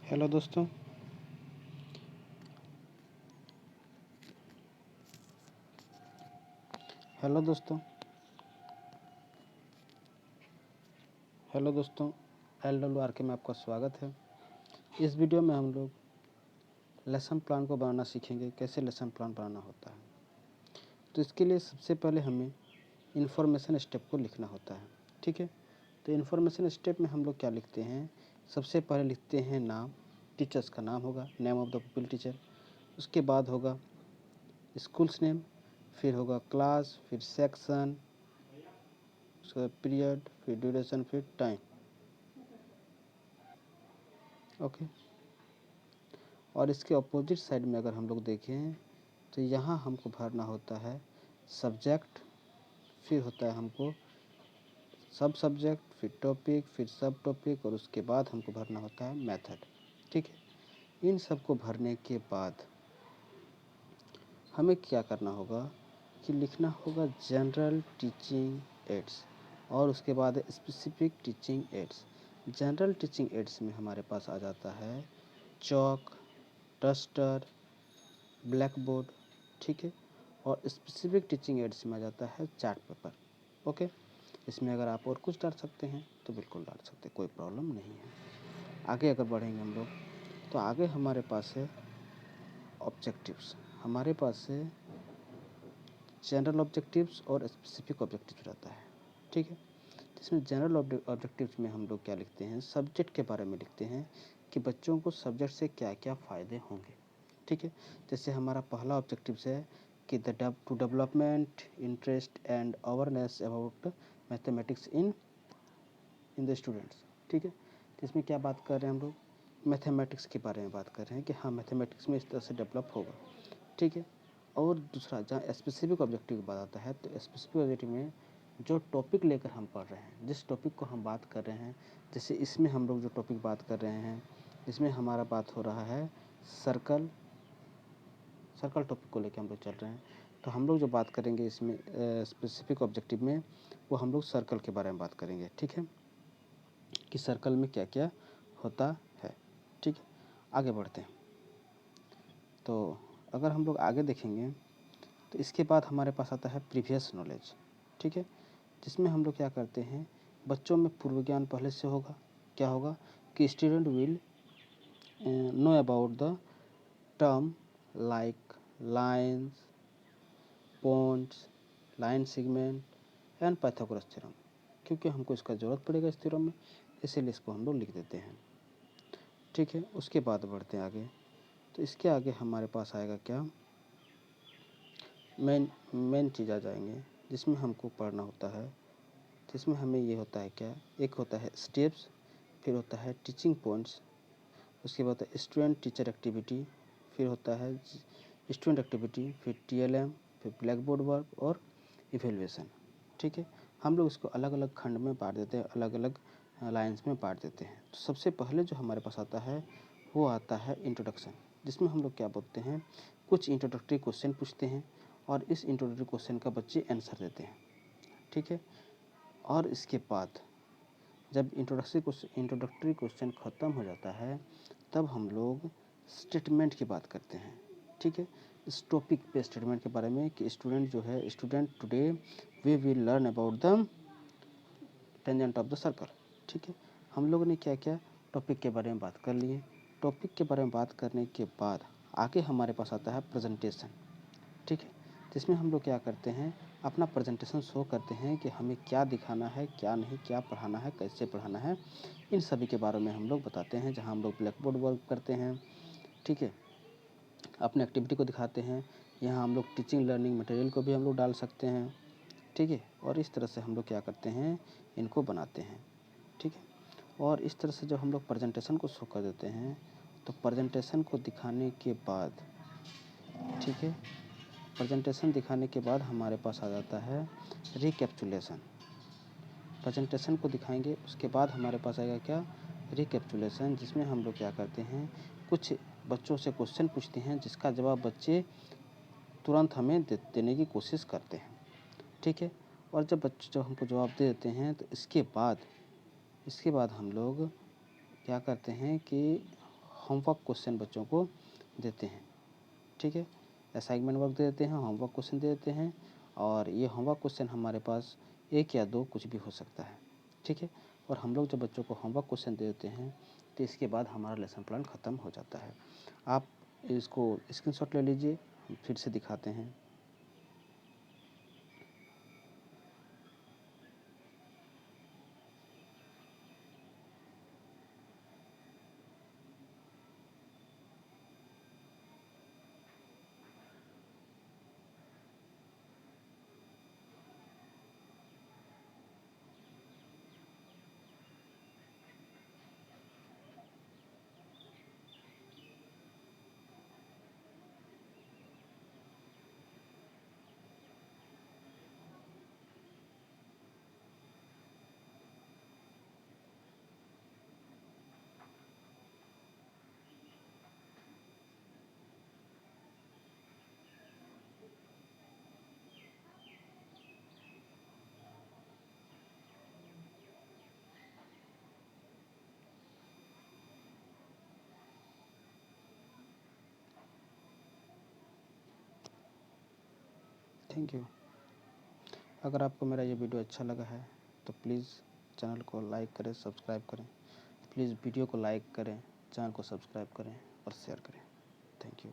Hello दोस्तों। Hello दोस्तों। Hello दोस्तों, LWR में आपका स्वागत है। इस वीडियो में हम लोग लेसन प्लान को बनाना सीखेंगे, कैसे लेसन प्लान बनाना होता है। तो इसके लिए सबसे पहले हमें इन्फॉर्मेशन स्टेप को लिखना होता है। ठीक है, तो इन्फॉर्मेशन स्टेप में हम लोग क्या लिखते हैं, सबसे पहले लिखते हैं नाम, टीचर्स का नाम होगा, name of the people teacher. उसके बाद होगा स्कूल्स नेम, फिर होगा क्लास, फिर सेक्शन, उसका पीरियड, फिर ड्यूरेशन, फिर टाइम। ओके। और इसके अपोजिट साइड में अगर हम लोग देखें तो यहाँ हमको भरना होता है सब्जेक्ट, फिर होता है हमको सब सब्जेक्ट, फिर टॉपिक, फिर सब टॉपिक, और उसके बाद हमको भरना होता है मेथड। ठीक है, इन सब को भरने के बाद हमें क्या करना होगा कि लिखना होगा जनरल टीचिंग एड्स, और उसके बाद specific teaching ads. General teaching ads में हमारे पास आ जाता है चॉक, डस्टर, ब्लैक बोर्ड। ठीक है, और स्पेसिफिक टीचिंग एड्स में आ जाता है चार्ट पेपर। ओके, इसमें अगर आप और कुछ डाल सकते हैं तो बिल्कुल डाल सकते हैं, कोई प्रॉब्लम नहीं है। आगे अगर बढ़ेंगे हम लोग तो आगे हमारे पास है ऑब्जेक्टिव्स, हमारे पास है जनरल ऑब्जेक्टिव्स और स्पेसिफिक ऑब्जेक्टिव्स रहता है। ठीक है, इसमें जनरल ऑब्जेक्टिव्स में हम लोग क्या लिखते हैं, सब्जेक्ट के बारे में लिखते हैं कि बच्चों को सब्जेक्ट से क्या क्या फ़ायदे होंगे। ठीक है, जैसे हमारा पहला ऑब्जेक्टिव्स है कि to development interest and awareness about mathematics in the students. ठीक है, तो इसमें क्या बात कर रहे हैं हम लोग, मैथमेटिक्स के बारे में बात कर रहे हैं कि हाँ मैथमेटिक्स में इस तरह से डेवलप होगा। ठीक है, और दूसरा जहाँ स्पेसिफिक ऑब्जेक्टिव की बात आता है तो स्पेसिफिक ऑब्जेक्टिव में जो टॉपिक लेकर हम पढ़ रहे हैं, जिस टॉपिक को हम बात कर रहे हैं, जैसे इसमें हम लोग जो टॉपिक बात कर रहे हैं, इसमें हमारा बात हो रहा है सर्कल टॉपिक को लेकर हम लोग चल रहे हैं। तो हम लोग जो बात करेंगे इसमें स्पेसिफिक ऑब्जेक्टिव में, वो हम लोग सर्कल के बारे में बात करेंगे। ठीक है, कि सर्कल में क्या क्या होता है। ठीक है, आगे बढ़ते हैं। तो अगर हम लोग आगे देखेंगे तो इसके बाद हमारे पास आता है प्रीवियस नॉलेज। ठीक है, जिसमें हम लोग क्या करते हैं, बच्चों में पूर्व ज्ञान पहले से होगा। क्या होगा कि student will know about the term like lines, points, line segment and Pythagoras theorem, क्योंकि हमको इसका ज़रूरत पड़ेगा इस थ्योरम में, इसीलिए इसको हम लोग लिख देते हैं। ठीक है, उसके बाद बढ़ते हैं आगे। तो इसके आगे हमारे पास आएगा क्या, मेन चीज़ आ जाएंगे जिसमें हमको पढ़ना होता है। जिसमें हमें ये होता है क्या, एक होता है स्टेप्स, फिर होता है टीचिंग पॉइंट्स, उसके बाद होता है स्टूडेंट टीचर एक्टिविटी, फिर होता है स्टूडेंट एक्टिविटी, फिर TLM, फिर ब्लैक बोर्ड वर्क और इवेल्युएशन। ठीक है, हम लोग इसको अलग अलग खंड में बांट देते हैं, अलग अलग लाइन्स में बांट देते हैं। तो सबसे पहले जो हमारे पास आता है वो आता है इंट्रोडक्शन, जिसमें हम लोग क्या बोलते हैं, कुछ इंट्रोडक्टरी क्वेश्चन पूछते हैं और इस इंट्रोडक्टरी क्वेश्चन का बच्चे आंसर देते हैं। ठीक है, और इसके बाद जब इंट्रोडक्टरी क्वेश्चन ख़त्म हो जाता है तब हम लोग स्टेटमेंट की बात करते हैं। ठीक है, इस टॉपिक पे स्टेटमेंट के बारे में कि स्टूडेंट जो है, student today we will learn about the tangent of the circle. ठीक है, हम लोगों ने क्या क्या टॉपिक के बारे में बात कर लिए। टॉपिक के बारे में बात करने के बाद आगे हमारे पास आता है प्रेजेंटेशन। ठीक है, जिसमें हम लोग क्या करते हैं, अपना प्रेजेंटेशन शो करते हैं कि हमें क्या दिखाना है, क्या नहीं, क्या पढ़ाना है, कैसे पढ़ाना है, इन सभी के बारे में हम लोग बताते हैं। जहां हम लोग ब्लैक बोर्ड वर्क करते हैं, ठीक है, अपने एक्टिविटी को दिखाते हैं। यहाँ हम लोग टीचिंग लर्निंग मटेरियल को भी हम लोग डाल सकते हैं। ठीक है, और इस तरह से हम लोग क्या करते हैं, इनको बनाते हैं। ठीक है, और इस तरह से जब हम लोग प्रेजेंटेशन को शो कर देते हैं तो प्रेजेंटेशन को दिखाने के बाद, ठीक है, प्रेजेंटेशन दिखाने के बाद हमारे पास आ जाता है रिकैप्चुलेशन। प्रेजेंटेशन को दिखाएंगे, उसके बाद हमारे पास आएगा क्या, रिकैप्चुलेशन, जिसमें हम लोग क्या करते हैं, कुछ बच्चों से क्वेश्चन पूछते हैं जिसका जवाब बच्चे तुरंत हमें देने की कोशिश करते हैं। ठीक है, और जब हमको जवाब दे देते हैं तो इसके बाद हम लोग क्या करते हैं कि होमवर्क क्वेश्चन बच्चों को देते हैं। ठीक है, असाइनमेंट वर्क दे देते हैं, होमवर्क क्वेश्चन दे देते हैं, और ये होमवर्क क्वेश्चन हमारे पास 1 या 2 कुछ भी हो सकता है। ठीक है, और हम लोग जब बच्चों को होमवर्क क्वेश्चन दे देते हैं तो इसके बाद हमारा लेसन प्लान ख़त्म हो जाता है। आप इसको स्क्रीनशॉट ले लीजिए, हम फिर से दिखाते हैं। Thank you. अगर आपको मेरा ये वीडियो अच्छा लगा है तो प्लीज़ चैनल को लाइक करें, सब्सक्राइब करें। प्लीज़ वीडियो को लाइक करें, चैनल को सब्सक्राइब करें और शेयर करें। Thank you.